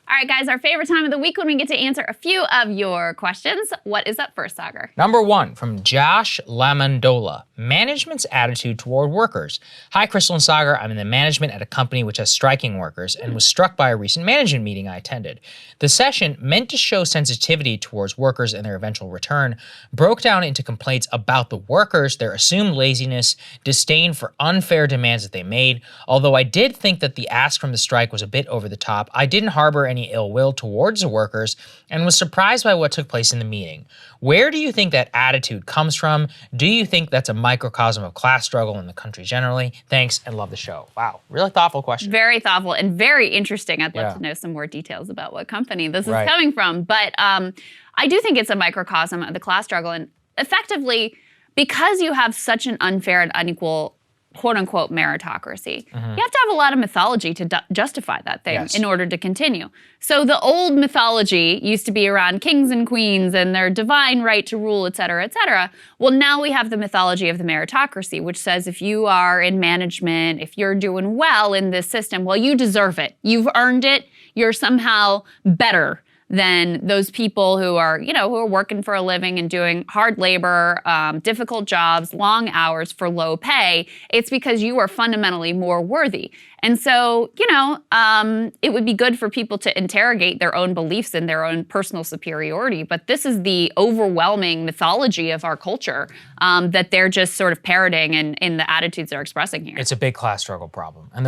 All right, guys, our favorite time of the week when we get to answer a few of your questions. What is up first, Saagar? Number 1 from Josh Lamandola. Management's attitude toward workers. Hi, Krystal and Saagar. I'm in the management at a company which has striking workers and was struck by a recent management meeting I attended. The session, meant to show sensitivity towards workers and their eventual return, broke down into complaints about the workers, their assumed laziness, disdain for unfair demands that they made. Although I did think that the ask from the strike was a bit over the top, I didn't harbor any ill will towards the workers and was surprised by what took place in the meeting. Where do you think that attitude comes from? Do you think that's a microcosm of class struggle in the country generally? Thanks and love the show. Wow, really thoughtful question. Very thoughtful and very interesting. I'd love to know some more details about what company this is coming from. But I do think it's a microcosm of the class struggle. And effectively, because you have such an unfair and unequal quote-unquote meritocracy. You have to have a lot of mythology to justify that thing in order to continue. So the old mythology used to be around kings and queens and their divine right to rule, et cetera, et cetera. Well, now we have the mythology of the meritocracy, which says if you are in management, if you're doing well in this system, well, you deserve it. You've earned it. You're somehow better than those people who are, who are working for a living and doing hard labor, difficult jobs, long hours for low pay. It's because you are fundamentally more worthy. And so, it would be good for people to interrogate their own beliefs and their own personal superiority. But this is the overwhelming mythology of our culture that they're just sort of parroting in the attitudes they're expressing here. It's a big class struggle problem. And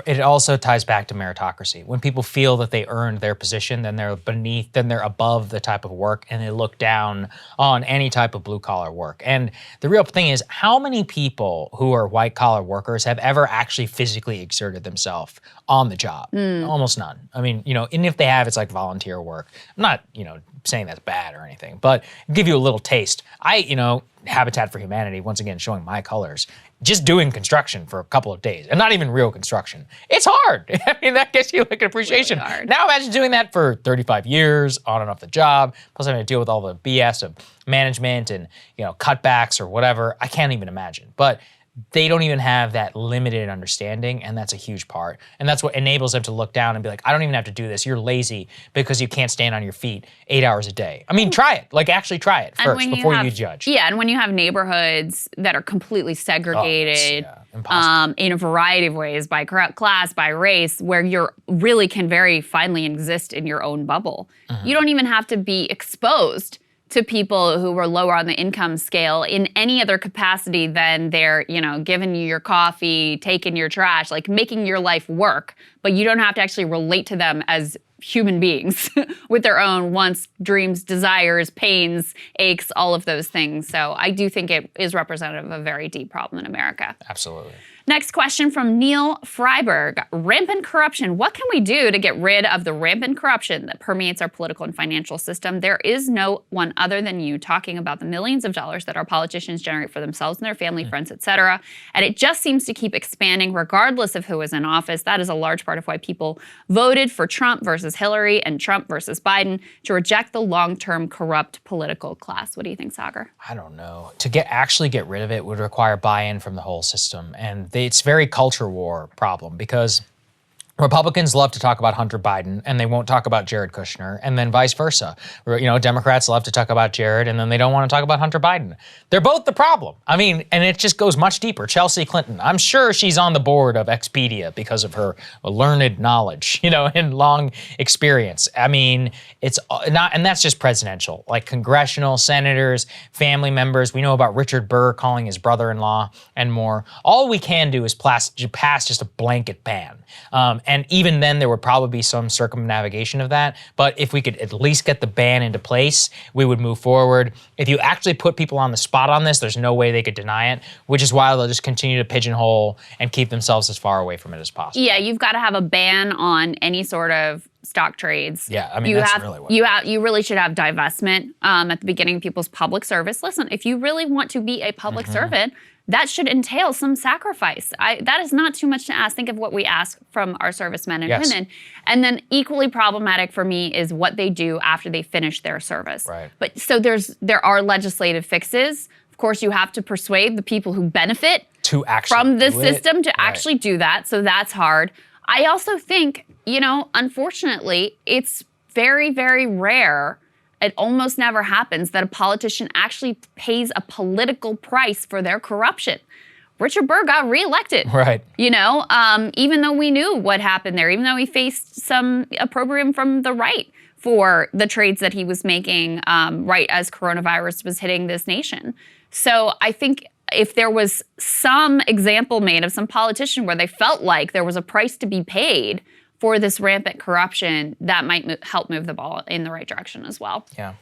it also ties back to meritocracy. When people feel that they earned their position, then they're above the type of work and they look down on any type of blue collar work. And the real thing is, how many people who are white collar workers have ever actually physically exerted themselves on the job? Almost none. I mean, and if they have, it's like volunteer work. I'm not, saying that's bad or anything, but give you a little taste. Habitat for Humanity, once again, showing my colors, just doing construction for a couple of days, and not even real construction. It's hard. I mean, that gets you like an appreciation. Really hard. Now imagine doing that for 35 years, on and off the job, plus having to deal with all the BS of management and, cutbacks or whatever. I can't even imagine. But they don't even have that limited understanding, and that's a huge part. And that's what enables them to look down and be like, I don't even have to do this. You're lazy because you can't stand on your feet 8 hours a day. I mean, try it. Like, actually try it first before you judge. Yeah, and when you have neighborhoods that are completely segregated in a variety of ways, by class, by race, where you really can very finely exist in your own bubble. You don't even have to be exposed to people who were lower on the income scale in any other capacity than they're, giving you your coffee, taking your trash, like making your life work. But you don't have to actually relate to them as human beings with their own wants, dreams, desires, pains, aches, all of those things. So I do think it is representative of a very deep problem in America. Absolutely. Next question from Neil Freiberg. Rampant corruption. What can we do to get rid of the rampant corruption that permeates our political and financial system? There is no one other than you talking about the millions of dollars that our politicians generate for themselves and their family, friends, etc. And it just seems to keep expanding regardless of who is in office. That is a large part of why people voted for Trump versus Hillary and Trump versus Biden, to reject the long-term corrupt political class. What do you think, Saagar? I don't know. To actually get rid of it would require buy-in from the whole system. And it's very culture war problem, because Republicans love to talk about Hunter Biden and they won't talk about Jared Kushner, and then vice versa. Democrats love to talk about Jared and then they don't want to talk about Hunter Biden. They're both the problem. I mean, and it just goes much deeper. Chelsea Clinton, I'm sure she's on the board of Expedia because of her learned knowledge, and long experience. I mean, it's not, and that's just presidential, like congressional, senators, family members. We know about Richard Burr calling his brother-in-law and more. All we can do is pass just a blanket ban. And even then, there would probably be some circumnavigation of that. But if we could at least get the ban into place, we would move forward. If you actually put people on the spot on this, there's no way they could deny it, which is why they'll just continue to pigeonhole and keep themselves as far away from it as possible. Yeah, you've got to have a ban on any sort of stock trades. Yeah, I mean, that's really what you really should have divestment at the beginning of people's public service. Listen, if you really want to be a public servant, that should entail some sacrifice. That is not too much to ask. Think of what we ask from our servicemen and women. And then equally problematic for me is what they do after they finish their service. Right. But so there are legislative fixes. Of course, you have to persuade the people who benefit to actually from the system to actually do that. So that's hard. I also think, unfortunately, it's very, very rare. It almost never happens that a politician actually pays a political price for their corruption. Richard Burr got reelected. Right. Even though we knew what happened there, even though he faced some opprobrium from the right for the trades that he was making right as coronavirus was hitting this nation. So I think if there was some example made of some politician where they felt like there was a price to be paid for this rampant corruption, that might help move the ball in the right direction as well. Yeah.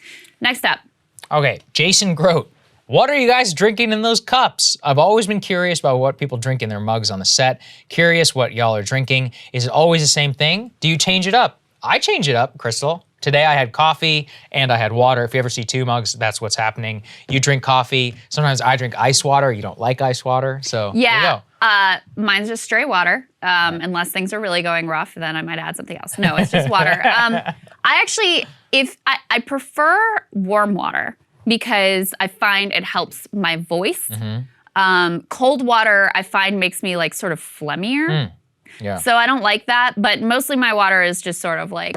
Next up. Okay, Jason Grote. What are you guys drinking in those cups? I've always been curious about what people drink in their mugs on the set. Curious what y'all are drinking. Is it always the same thing? Do you change it up? I change it up, Krystal. Today I had coffee and I had water. If you ever see two mugs, that's what's happening. You drink coffee. Sometimes I drink ice water. You don't like ice water, so there you go. Mine's just straight water. Unless things are really going rough, then I might add something else. No, it's just water. I actually, I prefer warm water because I find it helps my voice. Cold water I find makes me like sort of phlegmier. Yeah. So I don't like that, but mostly my water is just sort of like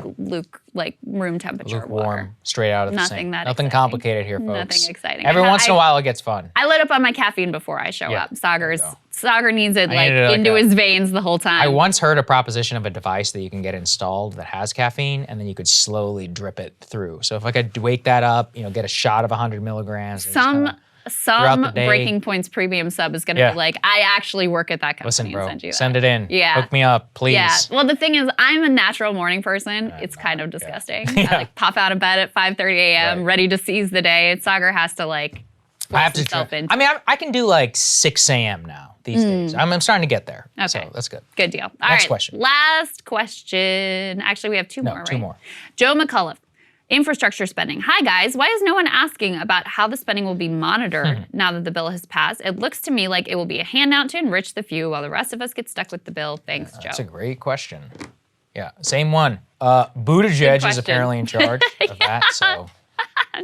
room temperature Lukewarm, water. straight out of the Nothing sink. that Nothing exciting. complicated here, folks. Nothing exciting. Every once in a while it gets fun. I load up on my caffeine before I show up. Saagar needs it into his veins the whole time. I once heard a proposition of a device that you can get installed that has caffeine, and then you could slowly drip it through. So if I could wake that up, get a shot of 100 milligrams. Some Breaking Points premium sub is going to be like, I actually work at that company. Listen, bro, and send you that. send it in. Yeah. Hook me up, please. Yeah. Well, the thing is, I'm a natural morning person. It's kind of disgusting. I pop out of bed at 5:30 a.m. ready to seize the day. Saagar has to force himself into. I mean, I can do 6 a.m. now these days. I'm starting to get there. Okay. So that's good. Good deal. Next question. Last question. Actually, we have two more, right? Two more. Joe McCullough. Infrastructure spending. Hi guys, why is no one asking about how the spending will be monitored now that the bill has passed? It looks to me like it will be a handout to enrich the few while the rest of us get stuck with the bill. Thanks, Joe. That's a great question. Yeah, same one. Buttigieg is apparently in charge of that, so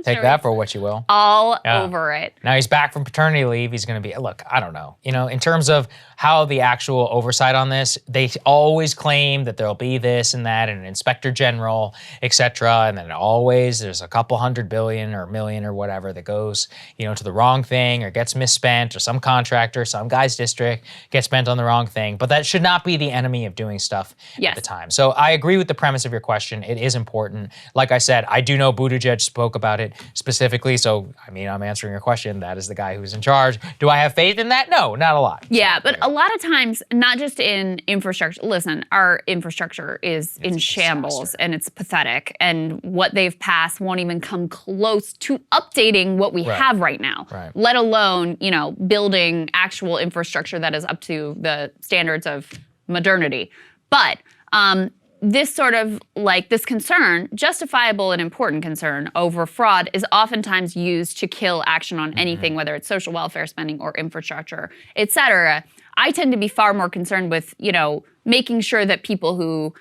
take that for what you will. All over it. Now he's back from paternity leave. He's going to be, look, I don't know. In terms of how the actual oversight on this, they always claim that there'll be this and that and an inspector general, et cetera. And then always there's a couple $100 billion or $1 million or whatever that goes, to the wrong thing or gets misspent, or some contractor, some guy's district gets spent on the wrong thing. But that should not be the enemy of doing stuff at the time. So I agree with the premise of your question. It is important. Like I said, I do know Buttigieg spoke about it specifically. So, I'm answering your question. That is the guy who's in charge. Do I have faith in that? No, not a lot. Yeah, but a lot of times, not just in infrastructure. Listen, our infrastructure is in shambles and it's pathetic. And what they've passed won't even come close to updating what we have right now. Let alone, building actual infrastructure that is up to the standards of modernity. But this sort of this concern, justifiable and important concern over fraud, is oftentimes used to kill action on anything, whether it's social welfare spending or infrastructure, et cetera. I tend to be far more concerned with, making sure that people who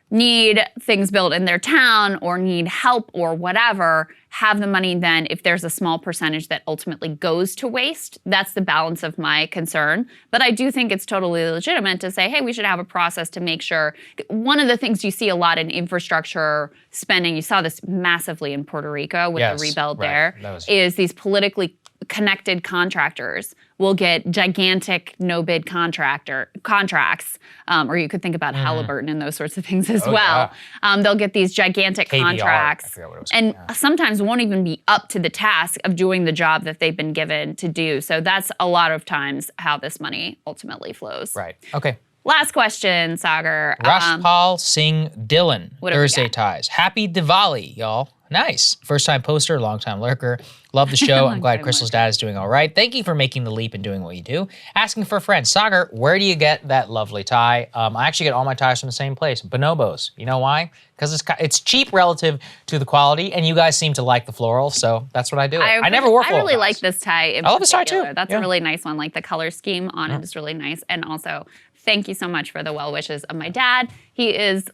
need things built in their town or need help or whatever have the money. Then if there's a small percentage that ultimately goes to waste, that's the balance of my concern. But I do think it's totally legitimate to say, hey, we should have a process to make sure. One of the things you see a lot in infrastructure spending, you saw this massacely in Puerto Rico with the rebuild there, is these politically connected contractors will get gigantic no-bid contracts, or you could think about Halliburton and those sorts of things as well. Yeah. They'll get these gigantic KBR, contracts, I forget what it was, and sometimes won't even be up to the task of doing the job that they've been given to do. So that's a lot of times how this money ultimately flows. Right. Okay. Last question, Saagar. Rashpal Singh Dillon, Thursday Ties. Happy Diwali, y'all. Nice. First time poster, long time lurker. Love the show. I'm glad Krystal's dad is doing all right. Thank you for making the leap and doing what you do. Asking for a friend. Saagar, where do you get that lovely tie? I actually get all my ties from the same place, Bonobos. You know why? Because it's cheap relative to the quality, and you guys seem to like the floral, so that's what I do. I never wore floral. I really like this tie. I love this tie too. That's a really nice one. Like the color scheme on it is really nice. And also, thank you so much for the well wishes of my dad. He is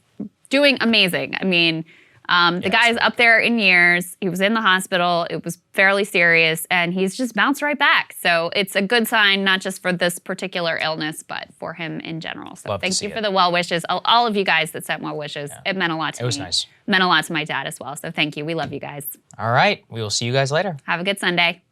doing amazing. The guy's up there in years. He was in the hospital. It was fairly serious, and he's just bounced right back. So it's a good sign, not just for this particular illness, but for him in general. So thank you for the well wishes. All of you guys that sent well wishes. It meant a lot to me. It was nice. Meant a lot to my dad as well. So thank you. We love you guys. All right. We will see you guys later. Have a good Sunday.